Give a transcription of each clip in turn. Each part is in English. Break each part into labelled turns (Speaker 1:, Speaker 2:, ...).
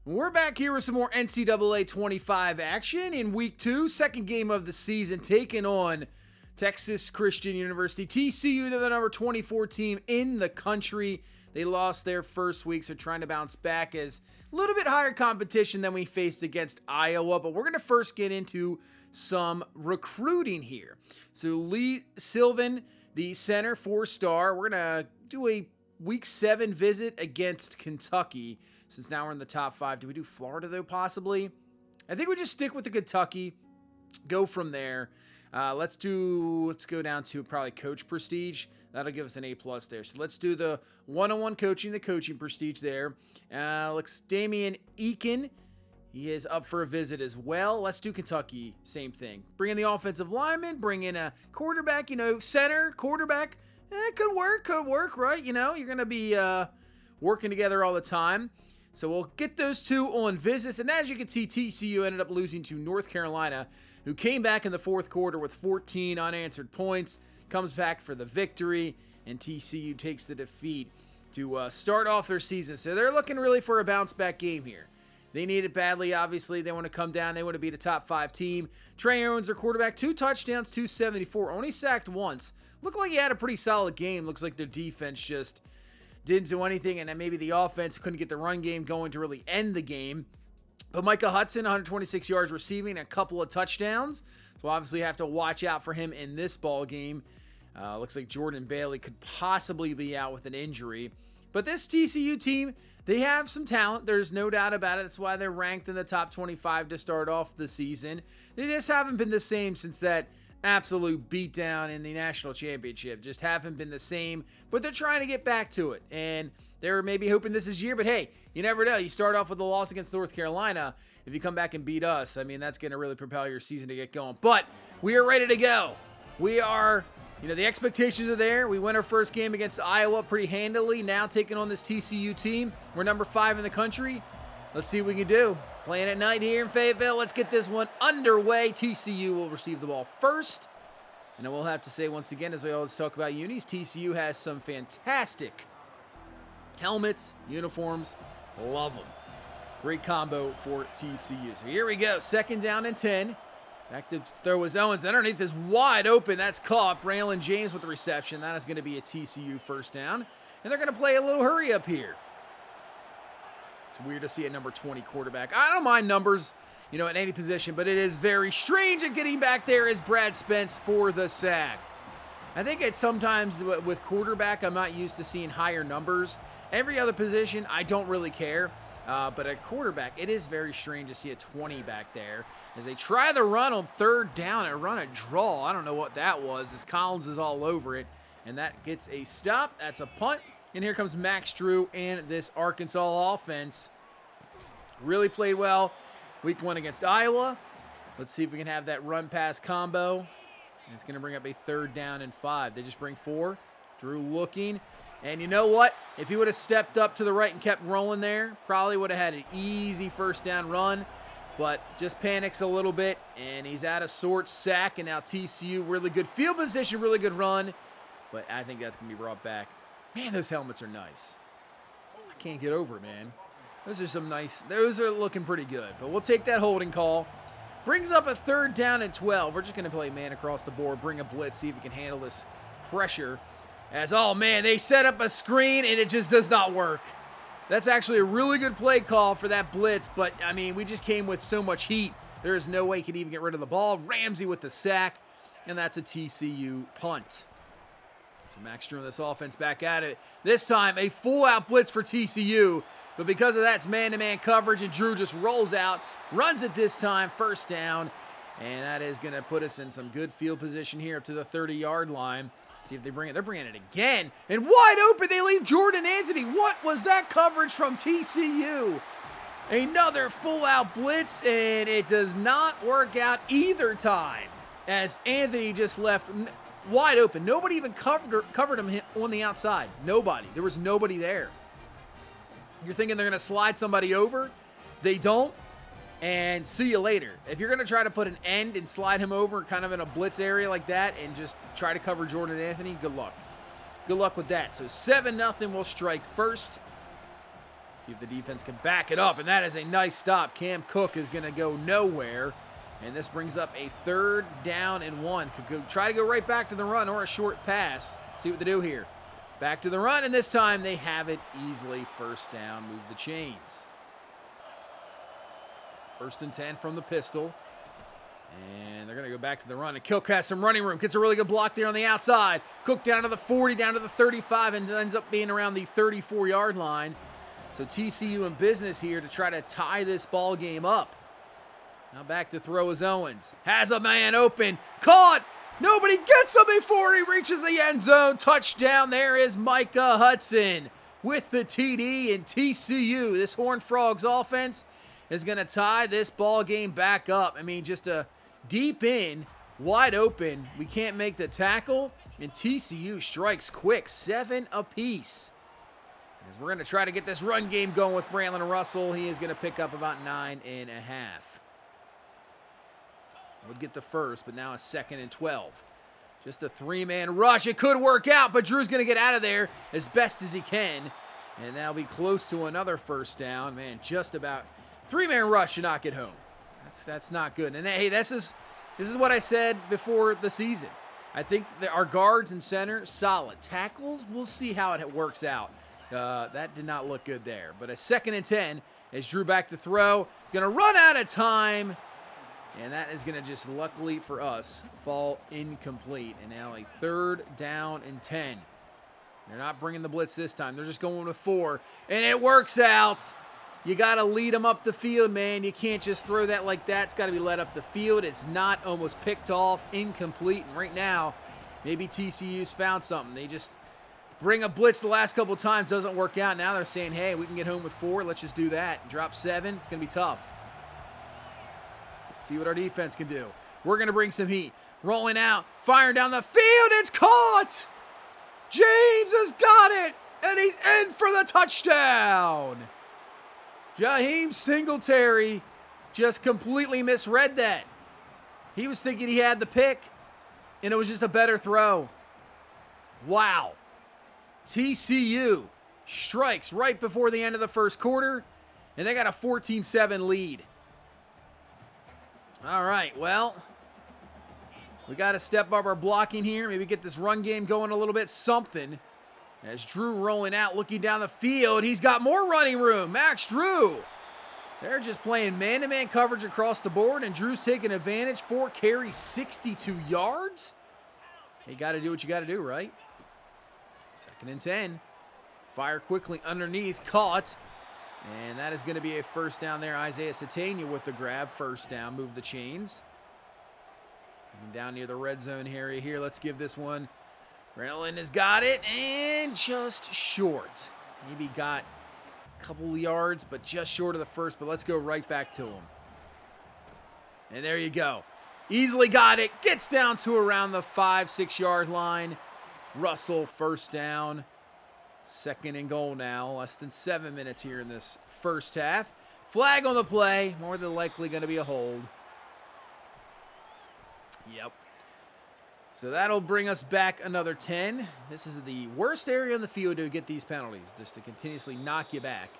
Speaker 1: We're back here with some more NCAA 25 action in week 2, second game of the season, taking on Texas Christian University. TCU, they're the number 24 team in the country. They lost their first week, so trying to bounce back as a little bit higher competition than we faced against Iowa. But we're going to first get into some recruiting here. So Lee Sylvan, the center, 4-star. We're going to do a week 7 visit against Kentucky. Since now we're in the top 5. Do we do Florida, though, possibly? I think we just stick with the Kentucky. Go from there. Let's go down to probably coach prestige. That'll give us an A+ there. So let's do the one-on-one coaching, the coaching prestige there. Looks Damian Eakin. He is up for a visit as well. Let's do Kentucky. Same thing. Bring in the offensive lineman. Bring in a quarterback, center, quarterback. Could work, right? You're going to be working together all the time. So we'll get those two on visits. And as you can see, TCU ended up losing to North Carolina, who came back in the fourth quarter with 14 unanswered points, comes back for the victory, and TCU takes the defeat to start off their season. So they're looking really for a bounce-back game here. They need it badly, obviously. They want to come down. They want to beat a top 5 team. Trey Owens, their quarterback, 2 touchdowns, 274. Only sacked once. Looked like he had a pretty solid game. Looks like their defense just didn't do anything, and then maybe the offense couldn't get the run game going to really end the game. But Micah Hudson, 126 yards receiving, a couple of touchdowns. So obviously have to watch out for him in this ball game. Looks like Jordan Bailey could possibly be out with an injury. But this TCU team, they have some talent. There's no doubt about it. That's why they're ranked in the top 25 to start off the season. They just haven't been the same since that absolute beatdown in the national championship. Just haven't been the same, but they're trying to get back to it. And they're maybe hoping this is year, but hey, you never know. You start off with a loss against North Carolina. If you come back and beat us, I mean, that's going to really propel your season to get going. But we are ready to go. We are, the expectations are there. We won our first game against Iowa pretty handily. Now taking on this TCU team. We're number 5 in the country. Let's see what we can do. Playing at night here in Fayetteville. Let's get this one underway. TCU will receive the ball first. And I will have to say once again, as we always talk about unis, TCU has some fantastic helmets, uniforms. Love them. Great combo for TCU. So here we go. 2nd down and 10. Back to throw is Owens. Underneath is wide open. That's caught. Braylon James with the reception. That is going to be a TCU first down. And they're going to play a little hurry up here. It's weird to see a number 20 quarterback. I don't mind numbers, at any position, but it is very strange. And getting back there is Brad Spence for the sack. I think it's sometimes with quarterback, I'm not used to seeing higher numbers. Every other position, I don't really care. But at quarterback, it is very strange to see a 20 back there as they try the run on 3rd down and run a draw. I don't know what that was, as Collins is all over it. And that gets a stop. That's a punt. And here comes Max Drew and this Arkansas offense. Really played well week 1 against Iowa. Let's see if we can have that run-pass combo. And it's going to bring up a 3rd down and 5. They just bring 4. Drew looking. And you know what? If he would have stepped up to the right and kept rolling there, probably would have had an easy first down run. But just panics a little bit, and he's out of sorts. Sack, and now TCU, really good field position, really good run. But I think that's going to be brought back. Man, those helmets are nice. I can't get over it, man. Those are looking pretty good. But we'll take that holding call. Brings up a 3rd down and 12. We're just going to play man across the board, bring a blitz, see if we can handle this pressure. They set up a screen, and it just does not work. That's actually a really good play call for that blitz, but, we just came with so much heat. There is no way he could even get rid of the ball. Ramsey with the sack, and that's a TCU punt. So Max Drew and this offense back at it. This time, a full-out blitz for TCU, but because of that, it's man-to-man coverage, and Drew just rolls out, runs it this time, 1st down, and that is going to put us in some good field position here up to the 30-yard line. See if they bring it. They're bringing it again. And wide open, they leave Jordan Anthony. What was that coverage from TCU? Another full-out blitz, and it does not work out either time as Anthony just left wide open. Nobody even covered him on the outside. Nobody. There was nobody there. You're thinking they're going to slide somebody over. They don't. And see you later. If you're going to try to put an end and slide him over kind of in a blitz area like that and just try to cover Jordan Anthony, good luck. Good luck with that. So 7-0 will strike first. See if the defense can back it up, and that is a nice stop. Cam Cook is going to go nowhere, and this brings up a 3rd down and 1. Could try to go right back to the run or a short pass. See what they do here. Back to the run, and this time they have it easily. 1st down, move the chains. 1st and 10 from the pistol. And they're going to go back to the run. And Cook has some running room. Gets a really good block there on the outside. Cook down to the 40, down to the 35, and ends up being around the 34-yard line. So TCU in business here to try to tie this ball game up. Now back to throw is Owens. Has a man open. Caught. Nobody gets him before he reaches the end zone. Touchdown. There is Micah Hudson with the TD, and TCU, this Horned Frogs offense, is going to tie this ball game back up. I mean, just a deep in, wide open. We can't make the tackle, and TCU strikes quick, 7 apiece. As we're going to try to get this run game going with Braylon Russell. He is going to pick up about 9.5. Would get the first, but now a 2nd and 12. Just a 3-man rush. It could work out, but Drew's going to get out of there as best as he can. And that'll be close to another 1st down. Man, just about 3-man rush to knock it home. That's not good. And hey, this is what I said before the season. I think that our guards and center, solid. Tackles, we'll see how it works out. That did not look good there. But a 2nd and 10 as Drew back to throw. He's going to run out of time. And that is going to just, luckily for us, fall incomplete. And now a 3rd down and 10. They're not bringing the blitz this time. They're just going with 4. And it works out. You got to lead them up the field, man. You can't just throw that like that. It's got to be led up the field. It's not, almost picked off, incomplete. And right now, maybe TCU's found something. They just bring a blitz the last couple times. Doesn't work out. Now they're saying, hey, we can get home with 4. Let's just do that. Drop 7. It's going to be tough. See what our defense can do. We're going to bring some heat. Rolling out, firing down the field. It's caught. James has got it, and he's in for the touchdown. Jaheim Singletary just completely misread that. He was thinking he had the pick, and it was just a better throw. Wow. TCU strikes right before the end of the 1st quarter, and they got a 14-7 lead. All right, well, we got to step up our blocking here. Maybe get this run game going a little bit, something. As Drew rolling out, looking down the field. He's got more running room. Max Drew. They're just playing man-to-man coverage across the board, and Drew's taking advantage. 4 carries, 62 yards. You got to do what you got to do, right? 2nd and 10. Fire quickly underneath, caught. And that is going to be a 1st down there. Isaiah Satania with the grab. 1st down, move the chains. Coming down near the red zone area here. Let's give this one. Braylon has got it, and just short. Maybe got a couple yards, but just short of the 1st. But let's go right back to him. And there you go. Easily got it. Gets down to around the 5-6 yard line. Russell, 1st down. 2nd and goal now. Less than 7 minutes here in this 1st half. Flag on the play. More than likely going to be a hold. Yep. So that'll bring us back another 10. This is the worst area on the field to get these penalties, just to continuously knock you back.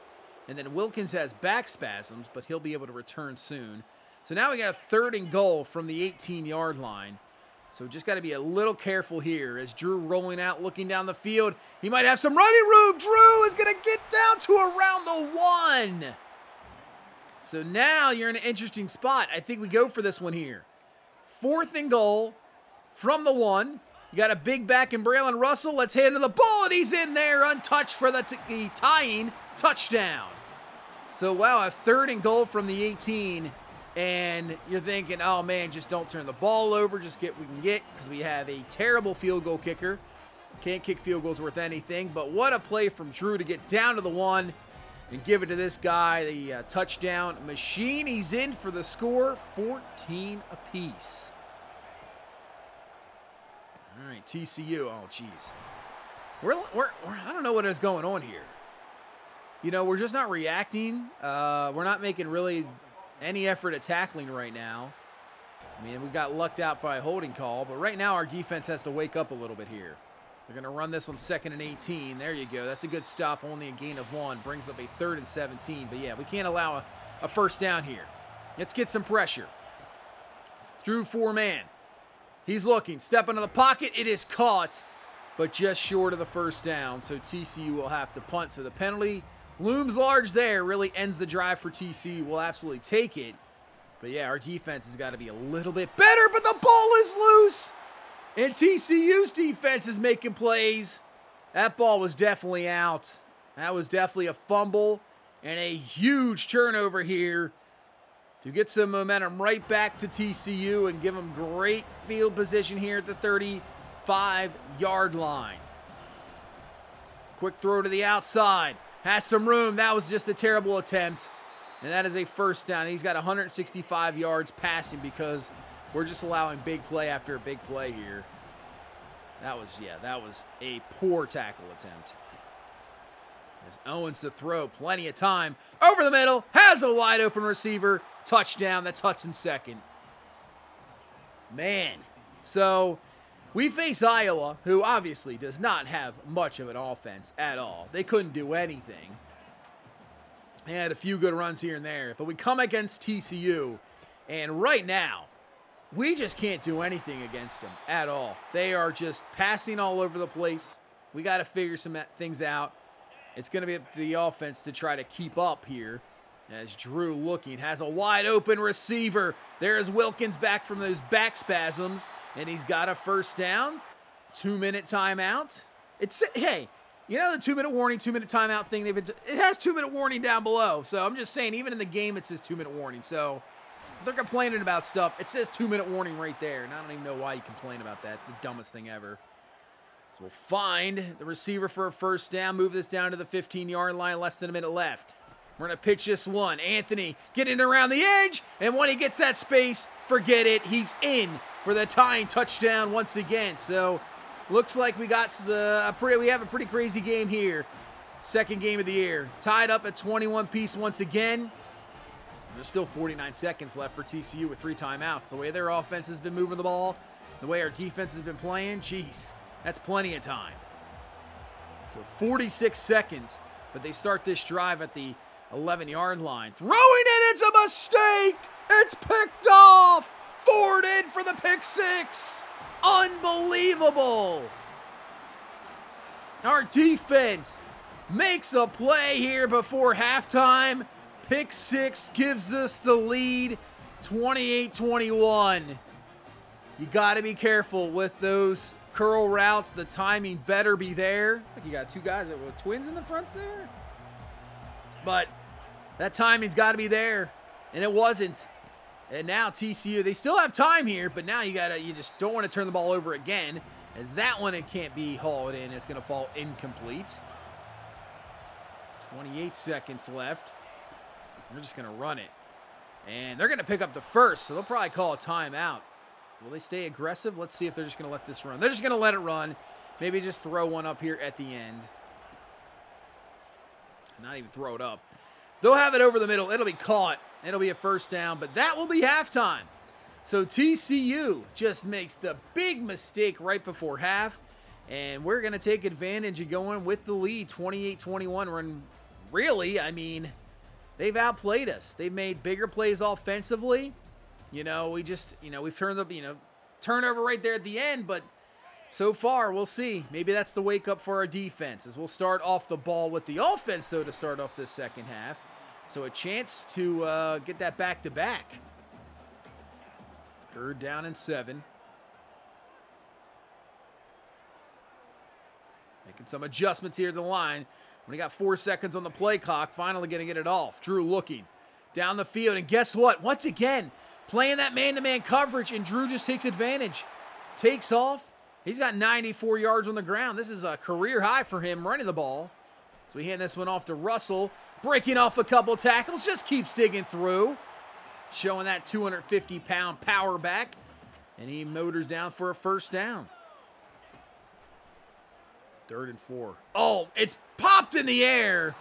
Speaker 1: And then Wilkins has back spasms, but he'll be able to return soon. So now we got a 3rd and goal from the 18-yard line. So just got to be a little careful here as Drew rolling out, looking down the field. He might have some running room. Drew is going to get down to around the 1. So now you're in an interesting spot. I think we go for this one here. 4th and goal from the 1. You got a big back in Braylon Russell. Let's hand to the ball, and he's in there untouched for the tying touchdown. So, wow, a 3rd and goal from the 18. And you're thinking, oh, man, just don't turn the ball over. Just get what we can get because we have a terrible field goal kicker. Can't kick field goals worth anything. But what a play from Drew to get down to the 1 and give it to this guy, the touchdown machine. He's in for the score, 14 apiece. All right, TCU. Oh, geez. I don't know what is going on here. You know, we're just not reacting. We're not making really any effort at tackling right now. I mean, we got lucked out by a holding call, but right now our defense has to wake up a little bit here. They're going to run this on 2nd and 18. There you go. That's a good stop. Only a gain of 1. Brings up a 3rd and 17. But, yeah, we can't allow a first down here. Let's get some pressure. Through 4-man. He's looking. Step into the pocket. It is caught, but just short of the first down. So TCU will have to punt. So the penalty looms large there. Really ends the drive for TCU. We'll absolutely take it. But, yeah, our defense has got to be a little bit better. But the ball is loose. And TCU's defense is making plays. That ball was definitely out. That was definitely a fumble and a huge turnover here to get some momentum right back to TCU and give them great field position here at the 35-yard line. Quick throw to the outside. Has some room. That was just a terrible attempt. And that is a first down. He's got 165 yards passing because we're just allowing big play after a big play here. That was a poor tackle attempt. As Owens to throw, plenty of time. Over the middle, has a wide open receiver. Touchdown, that's Hudson second. Man, so we face Iowa, who obviously does not have much of an offense at all. They couldn't do anything. They had a few good runs here and there, but we come against TCU, and right now, we just can't do anything against them at all. They are just passing all over the place. We got to figure some things out. It's going to be up to the offense to try to keep up here. As Drew looking, has a wide open receiver. There's Wilkins back from those back spasms, and he's got a first down. 2-minute timeout. Hey, you know the 2-minute warning, 2-minute timeout thing? It has 2-minute warning down below. So I'm just saying, even in the game, it says 2-minute warning. So they're complaining about stuff. It says 2-minute warning right there, and I don't even know why you complain about that. It's the dumbest thing ever. So we'll find the receiver for a first down, move this down to the 15-yard line, less than a minute left. We're going to pitch this one. Anthony getting around the edge, and when he gets that space, forget it. He's in for the tying touchdown once again. So looks like we got we have a pretty crazy game here. Second game of the year. Tied up at 21 piece once again. There's still 49 seconds left for TCU with 3 timeouts. The way their offense has been moving the ball, the way our defense has been playing, geez, that's plenty of time. So 46 seconds, but they start this drive at the 11-yard line. Throwing it, it's a mistake! It's picked off! Forwarded for the pick 6! Unbelievable! Our defense makes a play here before halftime. Pick 6 gives us the lead, 28-21. You got to be careful with those curl routes. The timing better be there. Like you got 2 guys that were twins in the front there. But that timing's got to be there, and it wasn't. And now TCU, they still have time here, but now you just don't want to turn the ball over again, as that one, it can't be hauled in. It's going to fall incomplete. 28 seconds left. They're just going to run it. And they're going to pick up the first, so they'll probably call a timeout. Will they stay aggressive? Let's see if they're just going to let this run. They're just going to let it run. Maybe just throw one up here at the end. Not even throw it up. They'll have it over the middle. It'll be caught. It'll be a first down, but that will be halftime. So TCU just makes the big mistake right before half, and we're going to take advantage of going with the lead, 28-21. When really, I mean, they've outplayed us. They've made bigger plays offensively. We've turned the, turnover right there at the end, but so far, we'll see. Maybe that's the wake-up for our defense, as we'll start off the ball with the offense, though, to start off this second half. So a chance to get that back-to-back. 3rd down and 7. Making some adjustments here to the line. We got 4 seconds on the play clock. Finally going to get it off. Drew looking down the field, and guess what? Once again, playing that man-to-man coverage, and Drew just takes advantage. Takes off. He's got 94 yards on the ground. This is a career high for him running the ball. So we hand this one off to Russell. Breaking off a couple tackles. Just keeps digging through. Showing that 250-pound power back. And he motors down for a first down. 3rd and 4. Oh, it's popped in the air.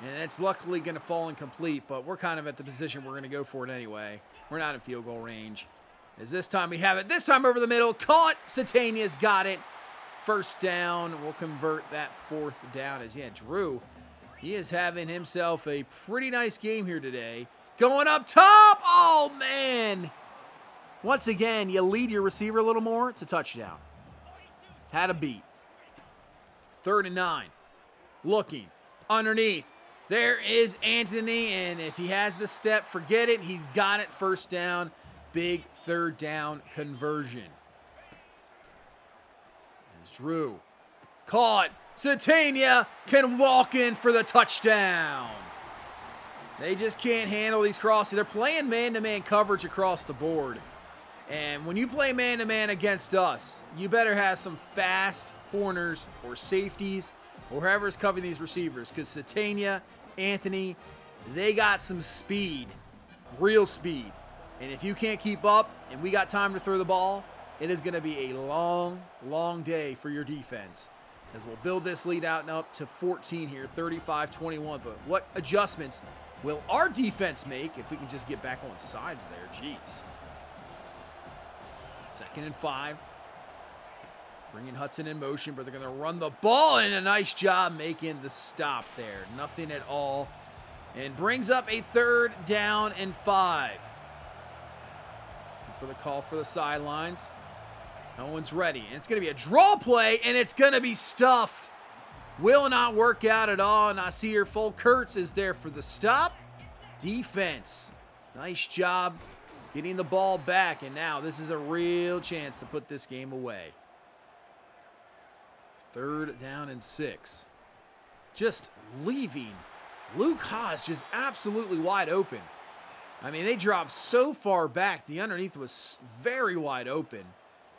Speaker 1: And it's luckily going to fall incomplete. But we're kind of at the position we're going to go for it anyway. We're not in field goal range. As this time we have it. This time over the middle. Caught. Satania's got it. first down. We'll convert that fourth down as, Drew, he is having himself a pretty nice game here today. Going up top. Oh, man. Once again, you lead your receiver a little more. It's a touchdown. Had a beat. 3rd and 9. Looking. Underneath. There is Anthony, and if he has the step, forget it. He's got it. First down. Big 3rd down conversion. As Drew. Caught. Satania can walk in for the touchdown. They just can't handle these crosses. They're playing man-to-man coverage across the board. And when you play man-to-man against us, you better have some fast corners or safeties or whoever's covering these receivers, because Satania, Anthony, they got some speed, real speed. And if you can't keep up and we got time to throw the ball, it is going to be a long, long day for your defense, as we'll build this lead out and up to 14 here, 35-21. But what adjustments will our defense make if we can just get back on sides there? Jeez. 2nd and 5. Bringing Hudson in motion, but they're going to run the ball, and a nice job making the stop there. Nothing at all. And brings up a 3rd down and 5. For the call for the sidelines. No one's ready. And it's going to be a draw play, and it's going to be stuffed. Will not work out at all. Nasir Fulkerts is there for the stop. Defense. Nice job getting the ball back, and now this is a real chance to put this game away. 3rd down and 6. Just leaving Luke Haas just absolutely wide open. I mean, they dropped so far back. The underneath was very wide open.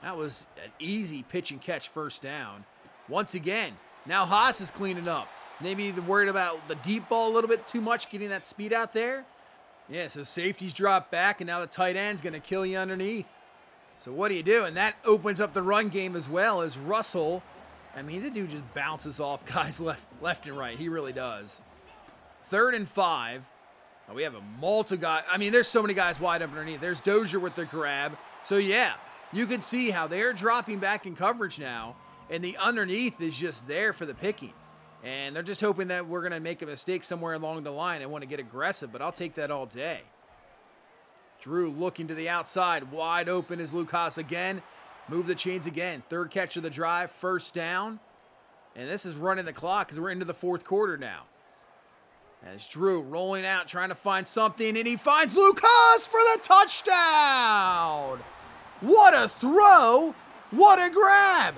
Speaker 1: That was an easy pitch and catch first down. Once again, now Haas is cleaning up. Maybe they're worried about the deep ball a little bit too much, getting that speed out there. Yeah, so safeties drop back, and now the tight end's going to kill you underneath. So what do you do? And that opens up the run game as well, as Russell, I mean, the dude just bounces off guys left and right. He really does. 3rd and 5. Oh, we have a multi-guy. I mean, there's so many guys wide up underneath. There's Dozier with the grab. So, yeah, you can see how they're dropping back in coverage now, and the underneath is just there for the picking. And they're just hoping that we're going to make a mistake somewhere along the line and want to get aggressive, but I'll take that all day. Drew looking to the outside. Wide open is Lucas again. Move the chains again. 3rd catch of the drive. First down. And this is running the clock because we're into the 4th quarter now. As Drew rolling out, trying to find something, and he finds Lucas for the touchdown. What a throw. What a grab.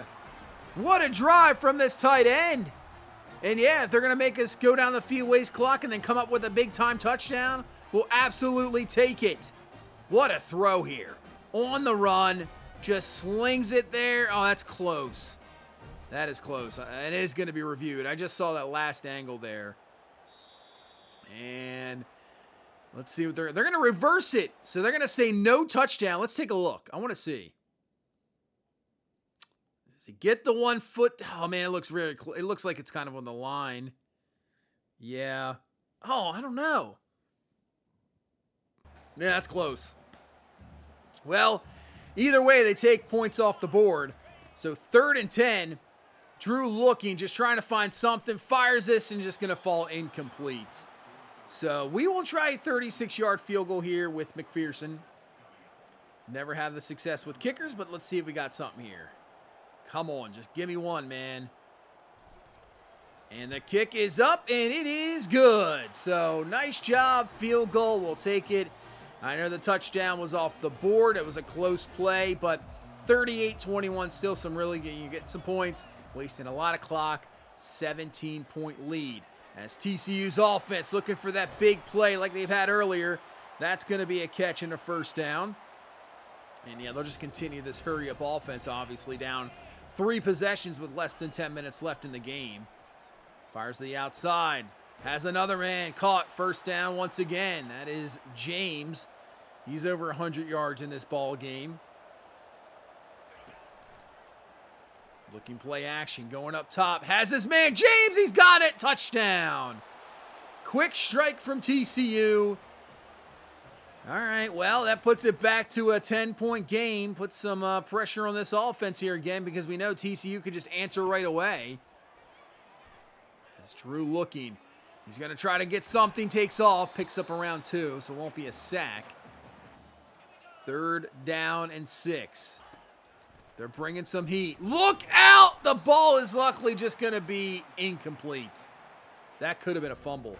Speaker 1: What a drive from this tight end. And yeah, if they're going to make us go down the field, waste clock, and then come up with a big-time touchdown, we'll absolutely take it. What a throw here. On the run, just slings it there. Oh, that's close. That is close. It is going to be reviewed. I just saw that last angle there. And let's see what they're going to reverse it. So they're going to say no touchdown. Let's take a look. I want to see. Does he get the 1 foot? Oh, man, it looks really close. It looks like it's kind of on the line. Yeah. Oh, I don't know. Yeah, that's close. Well, either way, they take points off the board. So 3rd and 10. Drew looking, just trying to find something. Fires this and just going to fall incomplete. So we will try a 36-yard field goal here with McPherson. Never have the success with kickers, but let's see if we got something here. Come on, just give me one, man. And the kick is up, and it is good. So nice job, field goal. We'll take it. I know the touchdown was off the board. It was a close play, but 38-21, still some really good. You get some points, wasting a lot of clock. 17-point lead. As TCU's offense looking for that big play like they've had earlier. That's going to be a catch and a first down. And yeah, they'll just continue this hurry-up offense, obviously down 3 possessions with less than 10 minutes left in the game. Fires to the outside. Has another man caught. First down once again. That is James. He's over 100 yards in this ball game. Looking play action, going up top. Has his man, James, he's got it. Touchdown. Quick strike from TCU. All right, well, that puts it back to a 10-point game. Puts some pressure on this offense here again because we know TCU could just answer right away. As Drew looking. He's going to try to get something, takes off, picks up around 2, so it won't be a sack. 3rd down and 6. They're bringing some heat. Look out! The ball is luckily just going to be incomplete. That could have been a fumble.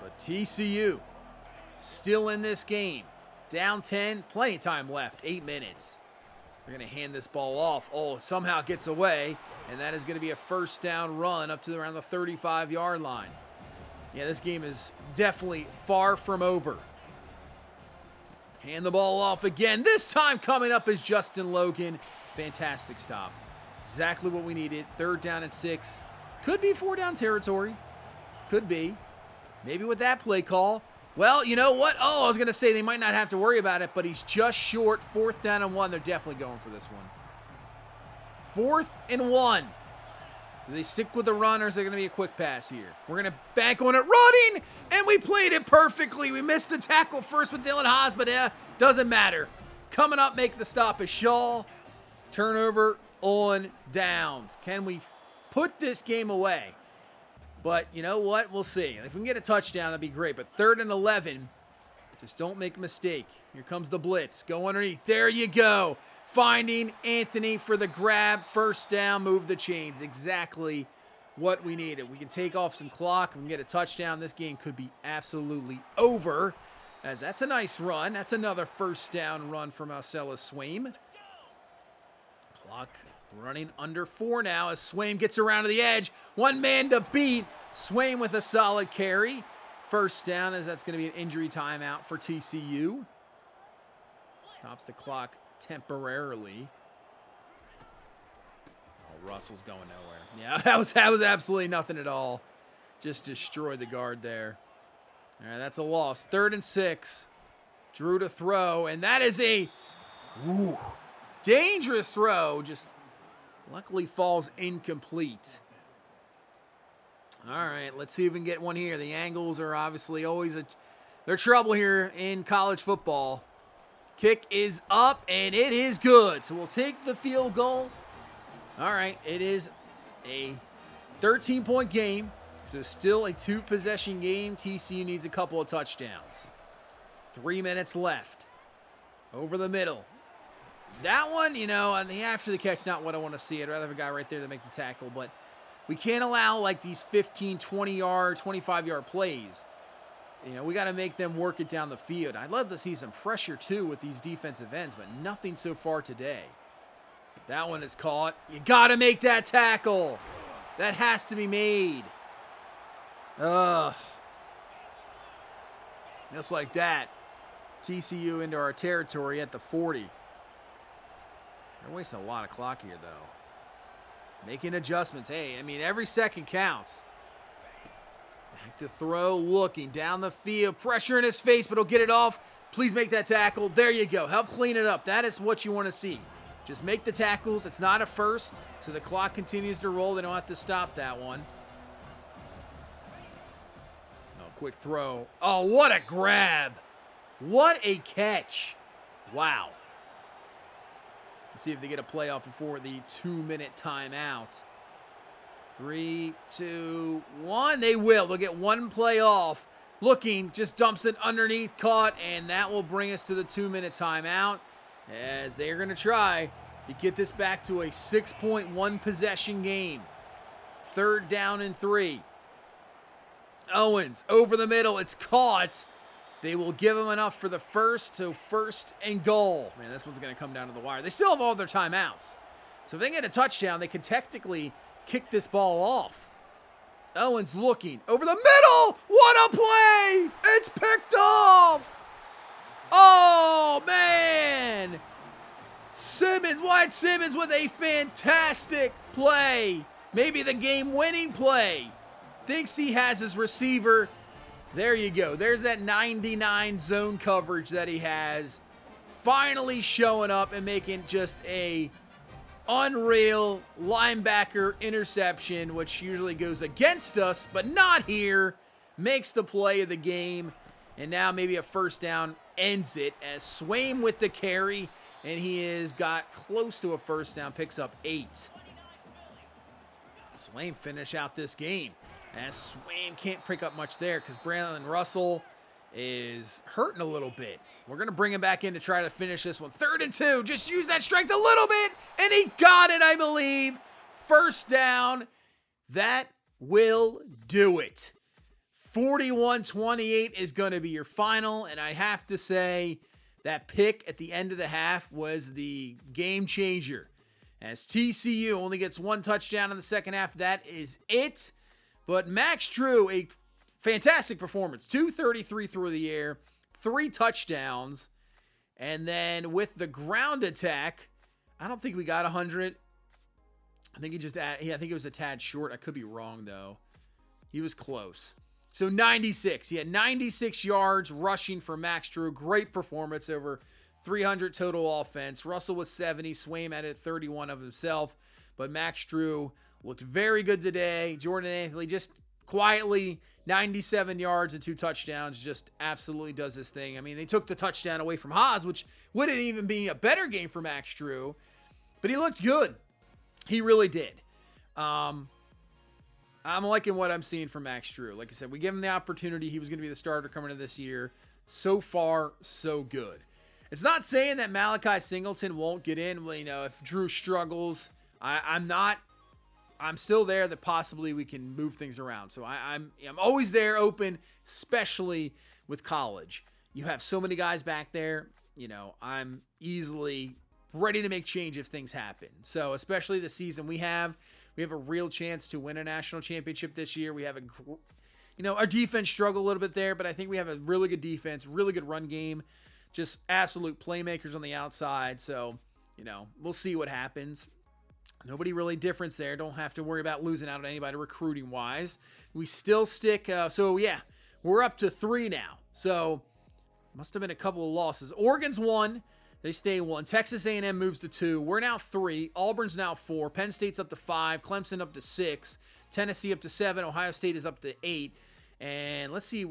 Speaker 1: But TCU still in this game. Down 10, plenty of time left, 8 minutes. They're going to hand this ball off. Oh, somehow it gets away, and that is going to be a 1st down run up to around the 35-yard line. Yeah, this game is definitely far from over. Hand the ball off again. This time coming up is Justin Logan. Fantastic stop. Exactly what we needed. 3rd down and 6. Could be 4-down territory. Could be. Maybe with that play call. Well, you know what? Oh, I was going to say they might not have to worry about it, but he's just short. 4th down and 1. They're definitely going for this one. 4th and 1. Do they stick with the run, or is there going to be a quick pass here? We're going to bank on it running, and we played it perfectly. We missed the tackle first with Dylan Haas, but doesn't matter. Coming up, make the stop is Shaw. Turnover on downs. Can we put this game away? But you know what? We'll see. If we can get a touchdown, that'd be great. But 3rd and 11, just don't make a mistake. Here comes the blitz. Go underneath. There you go. Finding Anthony for the grab. 1st down, move the chains. Exactly what we needed. We can take off some clock. We can get a touchdown. This game could be absolutely over, as that's a nice run. That's another 1st down run for Marcellus Swaim. Clock running under 4 now as Swaim gets around to the edge. 1 man to beat. Swaim with a solid carry. 1st down, as that's going to be an injury timeout for TCU. Stops the clock temporarily. Oh, Russell's going nowhere. Yeah, that was absolutely nothing at all. Just destroyed the guard there. All right, that's a loss. 3rd and 6. Drew to throw, and that is a dangerous throw. Just luckily falls incomplete. All right, let's see if we can get one here. The angles are obviously always they're trouble here in college football. Kick is up, and it is good. So we'll take the field goal. All right, it is a 13-point game, so still a 2-possession game. TCU needs a couple of touchdowns. 3 minutes left. Over the middle. That one, you know, after the catch, not what I want to see. I'd rather have a guy right there to make the tackle, but we can't allow like these 15, 20-yard, 25-yard plays. You know, we got to make them work it down the field. I'd love to see some pressure, too, with these defensive ends, but nothing so far today. That one is caught. You got to make that tackle. That has to be made. Just like that. TCU into our territory at the 40. They're wasting a lot of clock here, though. Making adjustments. Hey, I mean, every second counts. Back to throw, looking down the field. Pressure in his face, but he'll get it off. Please make that tackle. There you go. Help clean it up. That is what you want to see. Just make the tackles. It's not a first, so the clock continues to roll. They don't have to stop that one. Oh, quick throw. Oh, what a grab. What a catch. Wow. Let's see if they get a playoff before the 2-minute timeout. 3, 2, 1. They will. They'll get one play off. Looking, just dumps it underneath, caught, and that will bring us to the 2-minute timeout as they're going to try to get this back to a 6-point, possession game. 3rd down and 3. Owens over the middle. It's caught. They will give him enough for the first, so 1st and goal. Man, this one's going to come down to the wire. They still have all their timeouts. So if they get a touchdown, they can technically kick this ball off. Owens looking over the middle. What a play! It's picked off. Oh, man. Wyatt Simmons with a fantastic play. Maybe the game-winning play. Thinks he has his receiver. There you go. There's that 99 zone coverage that he has. Finally showing up and making just a unreal linebacker interception, which usually goes against us, but not here. Makes the play of the game. And now maybe a first down ends it as Swaim with the carry. And he has got close to a first down, picks up 8. Swaim finish out this game. As Swaim can't pick up much there because Braylon Russell is hurting a little bit. We're going to bring him back in to try to finish this one. 3rd and 2. Just use that strength a little bit. And he got it, I believe. First down. That will do it. 41-28 is going to be your final. And I have to say that pick at the end of the half was the game changer. As TCU only gets 1 touchdown in the second half. That is it. But Max Drew, a fantastic performance. 233 through the air. 3 touchdowns. And then with the ground attack, I don't think we got 100. I think I think it was a tad short. I could be wrong, though. He was close. So 96. He had 96 yards rushing for Max Drew. Great performance, over 300 total offense. Russell was 70. Swaim added 31 of himself. But Max Drew looked very good today. Jordan Anthony just quietly 97 yards and 2 touchdowns. Just absolutely does this thing. I mean, they took the touchdown away from Haas, which wouldn't even be a better game for Max Drew. But he looked good. He really did. I'm liking what I'm seeing from Max Drew. Like I said, we give him the opportunity. He was going to be the starter coming into this year. So far, so good. It's not saying that Malachi Singleton won't get in. Well, you know, if Drew struggles, I'm still there that possibly we can move things around. So I'm always there, open, especially with college. You have so many guys back there. You know, I'm easily ready to make change if things happen. So especially the season we have a real chance to win a national championship this year. We have our defense struggled a little bit there, but I think we have a really good defense, really good run game, just absolute playmakers on the outside. So, we'll see what happens. Nobody really difference there. Don't have to worry about losing out on anybody recruiting wise. We still stick. We're up to 3 now. So must have been a couple of losses. Oregon's 1. They stay 1. Texas A&M moves to 2. We're now 3. Auburn's now 4. Penn State's up to 5. Clemson up to 6. Tennessee up to 7. Ohio State is up to 8. And let's see.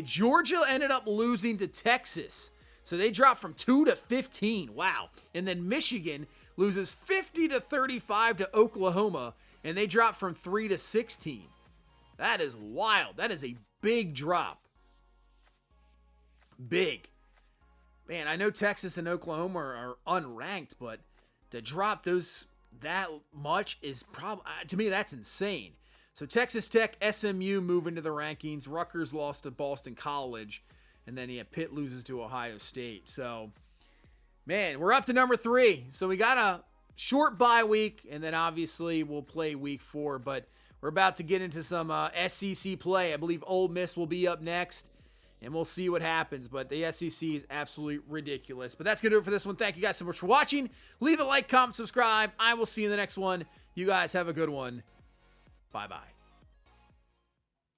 Speaker 1: Georgia ended up losing to Texas. So they dropped from 2 to 15. Wow. And then Michigan loses 50-35 to Oklahoma. And they drop from 3 to 16. That is wild. That is a big drop. Big. Man, I know Texas and Oklahoma are unranked, but to drop that much is probably, to me, that's insane. So Texas Tech, SMU move into the rankings. Rutgers lost to Boston College. And then Pitt loses to Ohio State. So, man, we're up to number 3. So we got a short bye week, and then obviously we'll play week 4. But we're about to get into some SEC play. I believe Ole Miss will be up next. And we'll see what happens. But the SEC is absolutely ridiculous. But that's going to do it for this one. Thank you guys so much for watching. Leave a like, comment, subscribe. I will see you in the next one. You guys have a good one. Bye-bye.